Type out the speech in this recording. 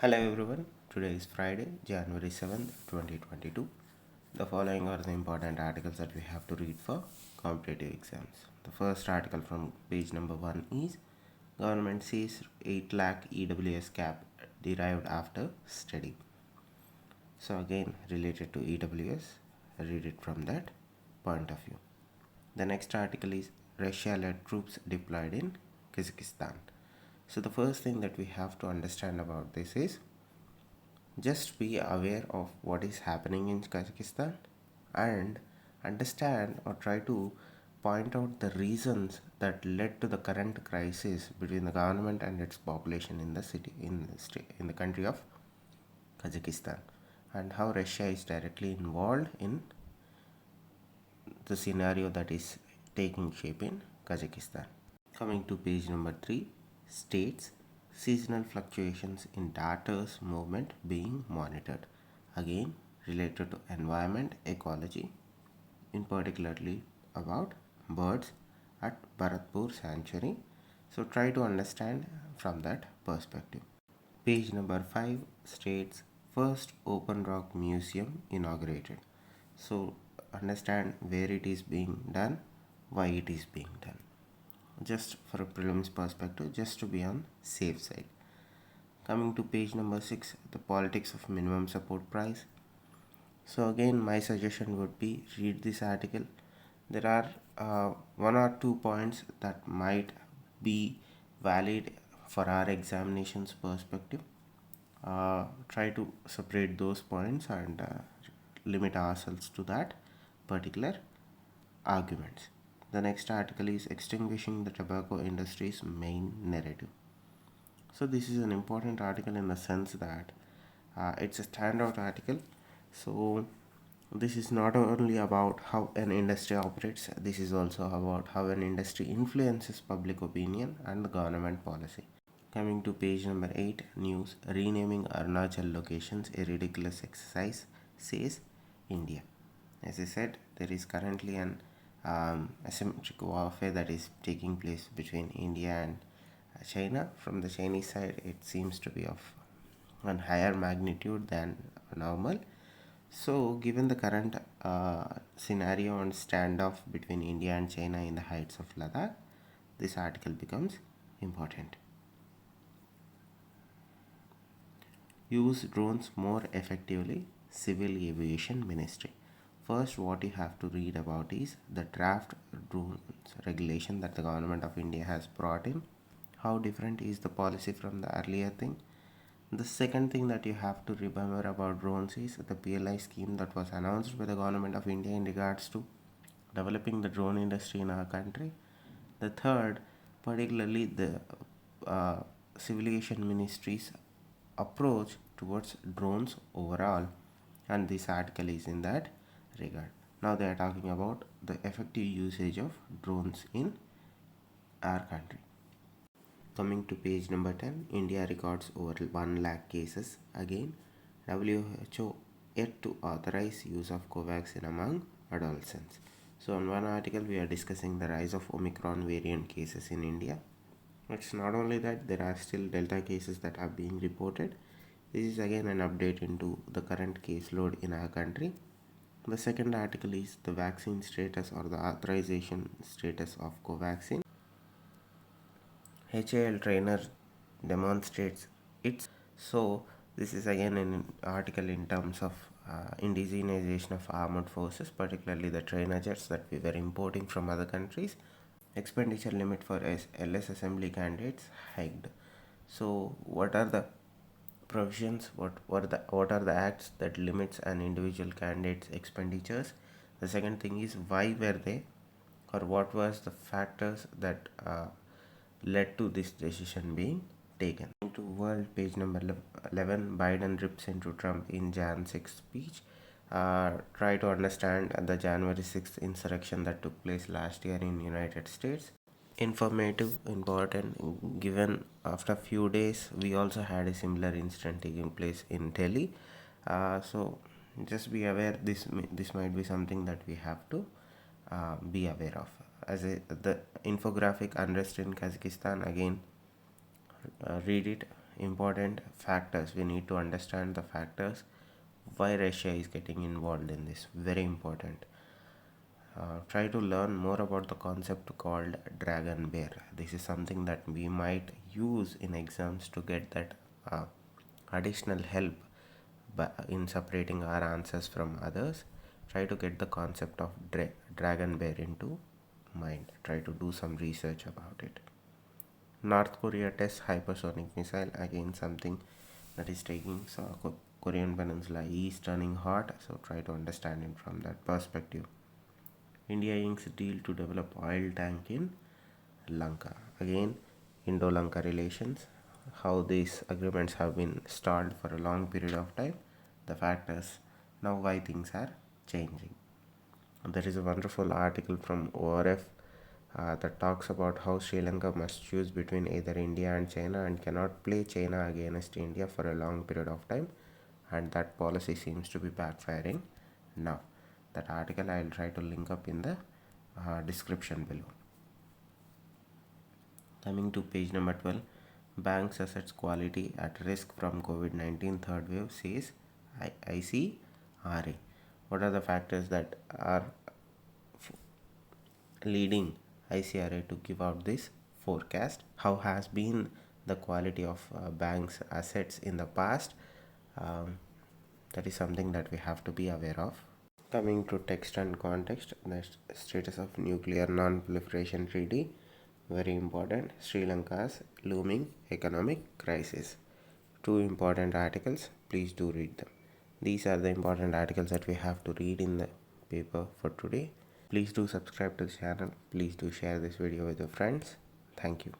Hello everyone, today is Friday, January 7th, 2022. The following are the important articles that we have to read for competitive exams. The first article from page number 1 is Government says 8 lakh EWS cap derived after study. So again related to EWS, read it from that point of view. The next article is Russia-led troops deployed in Kazakhstan. So the first thing that we have to understand about this is just be aware of what is happening in Kazakhstan and understand or try to point out the reasons that led to the current crisis between the government and its population in the city in the country of Kazakhstan, and how Russia is directly involved in the scenario that is taking shape in Kazakhstan. Coming to page number 3, states seasonal fluctuations in data's movement being monitored. Again, related to environment ecology, in particularly about birds at Bharatpur Sanctuary. So try to understand from that perspective. Page number 5 states first open rock museum inaugurated. So understand where it is being done, why it is being done. Just for a prelims perspective, just to be on safe side. Coming to page number 6, the politics of minimum support price. So again, my suggestion would be read this article. There are one or two points that might be valid for our examinations perspective. Try to separate those points and limit ourselves to that particular arguments. The next article is extinguishing the tobacco industry's main narrative. So this is an important article in the sense that it's a standout article. So this is not only about how an industry operates, this is also about how an industry influences public opinion and the government policy. Coming to page number 8, news, renaming Arunachal locations a ridiculous exercise, says India. As I said, there is currently an asymmetric warfare that is taking place between India and China. From the Chinese side, it seems to be of one higher magnitude than normal. So, given the current scenario and standoff between India and China in the heights of Ladakh, this article becomes important. Use drones more effectively, Civil Aviation Ministry. First, what you have to read about is the draft drones regulation that the government of India has brought in. How different is the policy from the earlier thing? The second thing that you have to remember about drones is the PLI scheme that was announced by the government of India in regards to developing the drone industry in our country. The third, particularly the Civil Aviation Ministry's approach towards drones overall, and this article is in that regard. Now they are talking about the effective usage of drones in our country. Coming to page number 10, India records over 1 lakh cases. Again, WHO yet to authorize use of Covaxin among adolescents. So in one article we are discussing the rise of Omicron variant cases in India. It's not only that, there are still Delta cases that are being reported. This is again an update into the current caseload in our country. The second article is the vaccine status or the authorization status of Covaxin. HAL trainer demonstrates its. So this is again an article in terms of indigenization of armed forces, particularly the trainer jets that we were importing from other countries. Expenditure limit for LS assembly candidates hiked. So what are the provisions? What are the acts that limits an individual candidate's expenditures? The second thing is why were they, or what was the factors that led to this decision being taken. To world, page number 11, Biden rips into Trump in Jan 6th speech. Try to understand the January 6th insurrection that took place last year in United States. Informative, important, given after a few days we also had a similar incident taking place in Delhi. So just be aware, this might be something that we have to be aware of. The infographic unrest in Kazakhstan, again read it. important factors. We need to understand the factors why Russia is getting involved in this. Very important. Try to learn more about the concept called dragon bear. This is something that we might use in exams to get that additional help in separating our answers from others. Try to get the concept of dragon bear into mind. Try to do some research about it. North Korea tests hypersonic missile, again something that is taking, so Korean peninsula is turning hot, so try to understand it from that perspective. India inks deal to develop oil tank in Lanka. Again, Indo-Lanka relations, how these agreements have been stalled for a long period of time, the factors, now why things are changing. There is a wonderful article from ORF that talks about how Sri Lanka must choose between either India and China and cannot play China against India for a long period of time, and that policy seems to be backfiring now. That article I will try to link up in the description below. Coming to page number 12, banks assets quality at risk from COVID-19 third wave, says ICRA. What are the factors that are leading ICRA to give out this forecast? How has been the quality of banks assets in the past? That is something that we have to be aware of. Coming to text and context, the status of nuclear non-proliferation treaty, very important. Sri Lanka's looming economic crisis. Two important articles, please do read them. These are the important articles that we have to read in the paper for today. Please do subscribe to the channel. Please do share this video with your friends. Thank you.